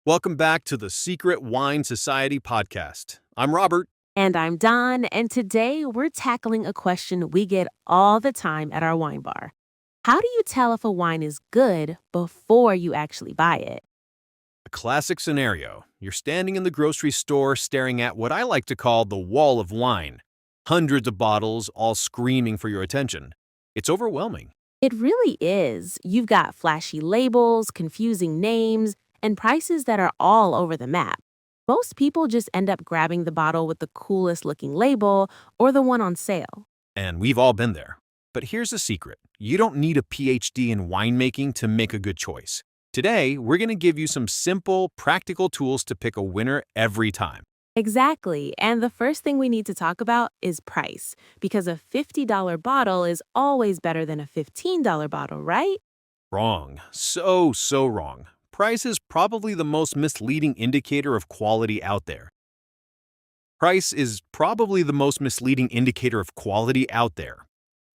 Welcome back to the Secret Wine Society podcast. I'm Robert. And I'm Don, and today we're tackling a question we get all the time at our wine bar. How do you tell if a wine is good before you actually buy it? A classic scenario. You're standing in the grocery store staring at what I like to call the wall of wine. Hundreds of bottles, all screaming for your attention. It's overwhelming. It really is. You've got flashy labels, confusing names, and prices that are all over the map. Most people just end up grabbing the bottle with the coolest looking label or the one on sale. And we've all been there. But here's the secret. You don't need a PhD in winemaking to make a good choice. Today, we're going to give you some simple, practical tools to pick a winner every time. Exactly. And the first thing we need to talk about is price, because a $50 bottle is always better than a $15 bottle, right? Wrong. So wrong. Price is probably the most misleading indicator of quality out there. Price is probably the most misleading indicator of quality out there.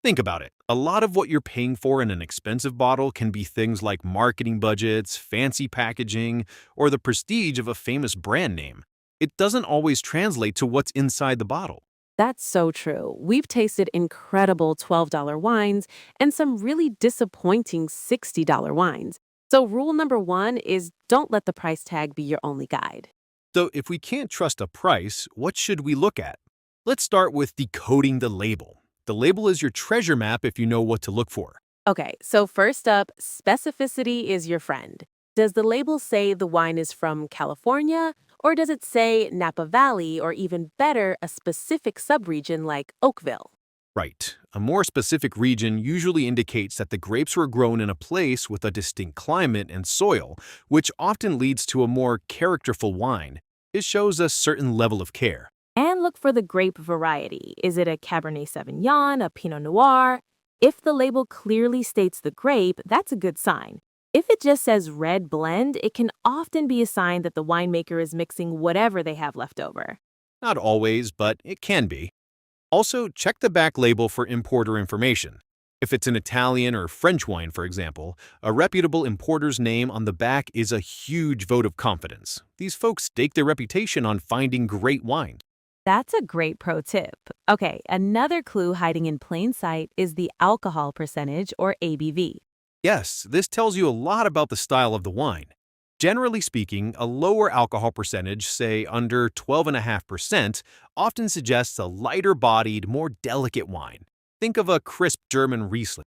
Think about it. A lot of what you're paying for in an expensive bottle can be things like marketing budgets, fancy packaging, or the prestige of a famous brand name. It doesn't always translate to what's inside the bottle. That's so true. We've tasted incredible $12 wines and some really disappointing $60 wines. So rule number one is don't let the price tag be your only guide. So if we can't trust a price, what should we look at? Let's start with decoding the label. The label is your treasure map if you know what to look for. Okay, so first up, specificity is your friend. Does the label say the wine is from California, or does it say Napa Valley, or even better, a specific subregion like Oakville? Right. A more specific region usually indicates that the grapes were grown in a place with a distinct climate and soil, which often leads to a more characterful wine. It shows a certain level of care. And look for the grape variety. Is it a Cabernet Sauvignon, a Pinot Noir? If the label clearly states the grape, that's a good sign. If it just says red blend, it can often be a sign that the winemaker is mixing whatever they have left over. Not always, but it can be. Also, check the back label for importer information. If it's an Italian or French wine, for example, a reputable importer's name on the back is a huge vote of confidence. These folks stake their reputation on finding great wine. That's a great pro tip. Okay, another clue hiding in plain sight is the alcohol percentage, or ABV. Yes, this tells you a lot about the style of the wine. Generally speaking, a lower alcohol percentage, say under 12.5%, often suggests a lighter-bodied, more delicate wine. Think of a crisp German Riesling.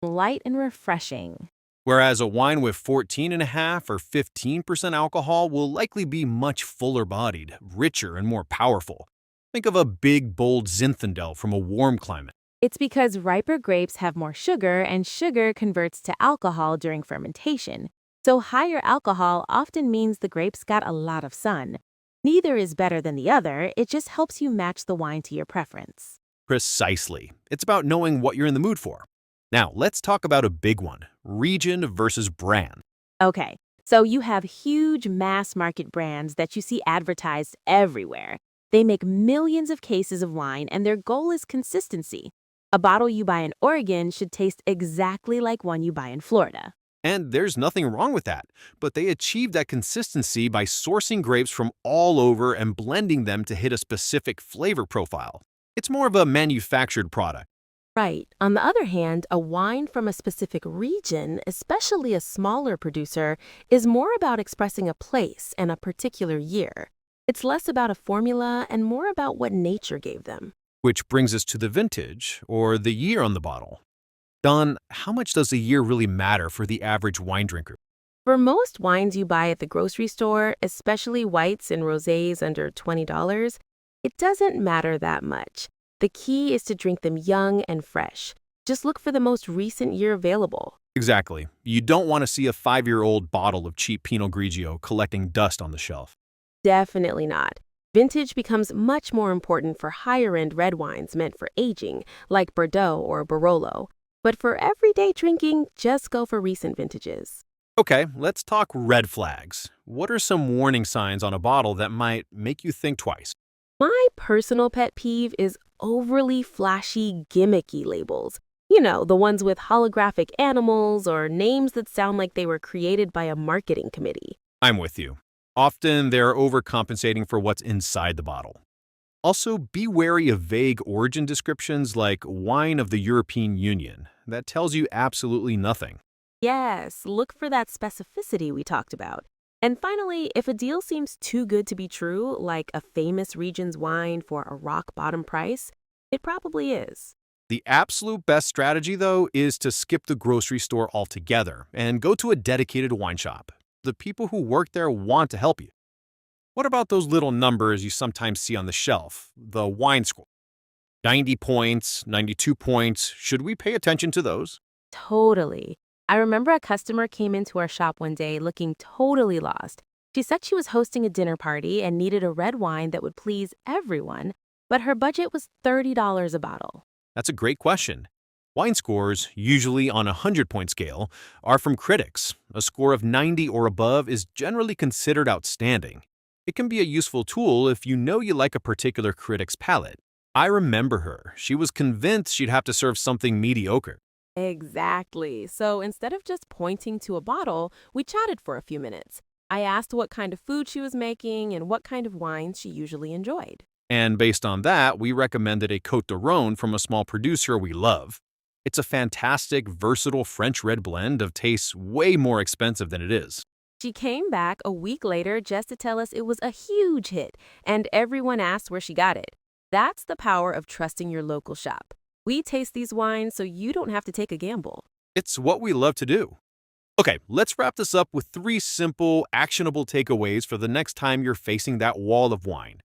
Light and refreshing. Whereas a wine with 14.5 or 15% alcohol will likely be much fuller-bodied, richer, and more powerful. Think of a big, bold Zinfandel from a warm climate. It's because riper grapes have more sugar, and sugar converts to alcohol during fermentation. So higher alcohol often means the grapes got a lot of sun. Neither is better than the other, it just helps you match the wine to your preference. Precisely. It's about knowing what you're in the mood for. Now, let's talk about a big one, region versus brand. Okay, so you have huge mass market brands that you see advertised everywhere. They make millions of cases of wine, and their goal is consistency. A bottle you buy in Oregon should taste exactly like one you buy in Florida. And there's nothing wrong with that, but they achieve that consistency by sourcing grapes from all over and blending them to hit a specific flavor profile. It's more of a manufactured product. Right. On the other hand, a wine from a specific region, especially a smaller producer, is more about expressing a place and a particular year. It's less about a formula and more about what nature gave them. Which brings us to the vintage, or the year on the bottle. Don, how much does the year really matter for the average wine drinker? For most wines you buy at the grocery store, especially whites and rosés under $20, it doesn't matter that much. The key is to drink them young and fresh. Just look for the most recent year available. Exactly. You don't want to see a 5-year-old bottle of cheap Pinot Grigio collecting dust on the shelf. Definitely not. Vintage becomes much more important for higher-end red wines meant for aging, like Bordeaux or Barolo. But for everyday drinking, just go for recent vintages. Okay, let's talk red flags. What are some warning signs on a bottle that might make you think twice? My personal pet peeve is overly flashy, gimmicky labels. You know, the ones with holographic animals or names that sound like they were created by a marketing committee. I'm with you. Often they're overcompensating for what's inside the bottle. Also, be wary of vague origin descriptions like wine of the European Union. That tells you absolutely nothing. Yes, look for that specificity we talked about. And finally, if a deal seems too good to be true, like a famous region's wine for a rock bottom price, it probably is. The absolute best strategy, though, is to skip the grocery store altogether and go to a dedicated wine shop. The people who work there want to help you. What about those little numbers you sometimes see on the shelf? The wine score. 90 points, 92 points. Should we pay attention to those? Totally. I remember a customer came into our shop one day looking totally lost. She said she was hosting a dinner party and needed a red wine that would please everyone, but her budget was $30 a bottle. That's a great question. Wine scores, usually on a 100-point scale, are from critics. A score of 90 or above is generally considered outstanding. It can be a useful tool if you know you like a particular critic's palate. I remember her. She was convinced she'd have to serve something mediocre. Exactly. So instead of just pointing to a bottle, we chatted for a few minutes. I asked what kind of food she was making and what kind of wines she usually enjoyed. And based on that, we recommended a Côte de Rhône from a small producer we love. It's a fantastic, versatile French red blend of tastes way more expensive than it is. She came back a week later just to tell us it was a huge hit, and everyone asked where she got it. That's the power of trusting your local shop. We taste these wines so you don't have to take a gamble. It's what we love to do. Okay, let's wrap this up with 3 simple, actionable takeaways for the next time you're facing that wall of wine.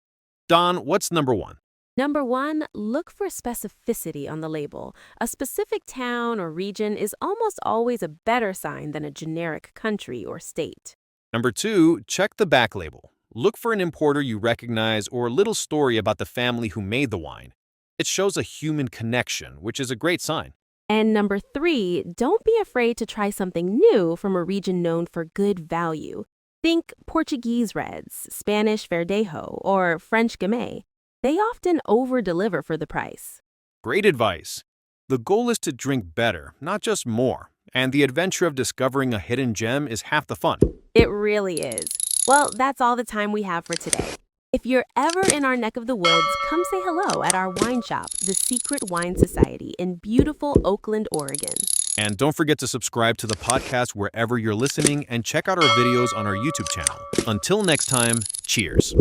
Don, what's number 1? Number 1, look for specificity on the label. A specific town or region is almost always a better sign than a generic country or state. Number 2, check the back label. Look for an importer you recognize or a little story about the family who made the wine. It shows a human connection, which is a great sign. And number 3, don't be afraid to try something new from a region known for good value. Think Portuguese reds, Spanish Verdejo, or French Gamay. They often over-deliver for the price. Great advice. The goal is to drink better, not just more. And the adventure of discovering a hidden gem is half the fun. It really is. Well, that's all the time we have for today. If you're ever in our neck of the woods, come say hello at our wine shop, the Secret Wine Society in beautiful Oakland, Oregon. And don't forget to subscribe to the podcast wherever you're listening and check out our videos on our YouTube channel. Until next time, cheers.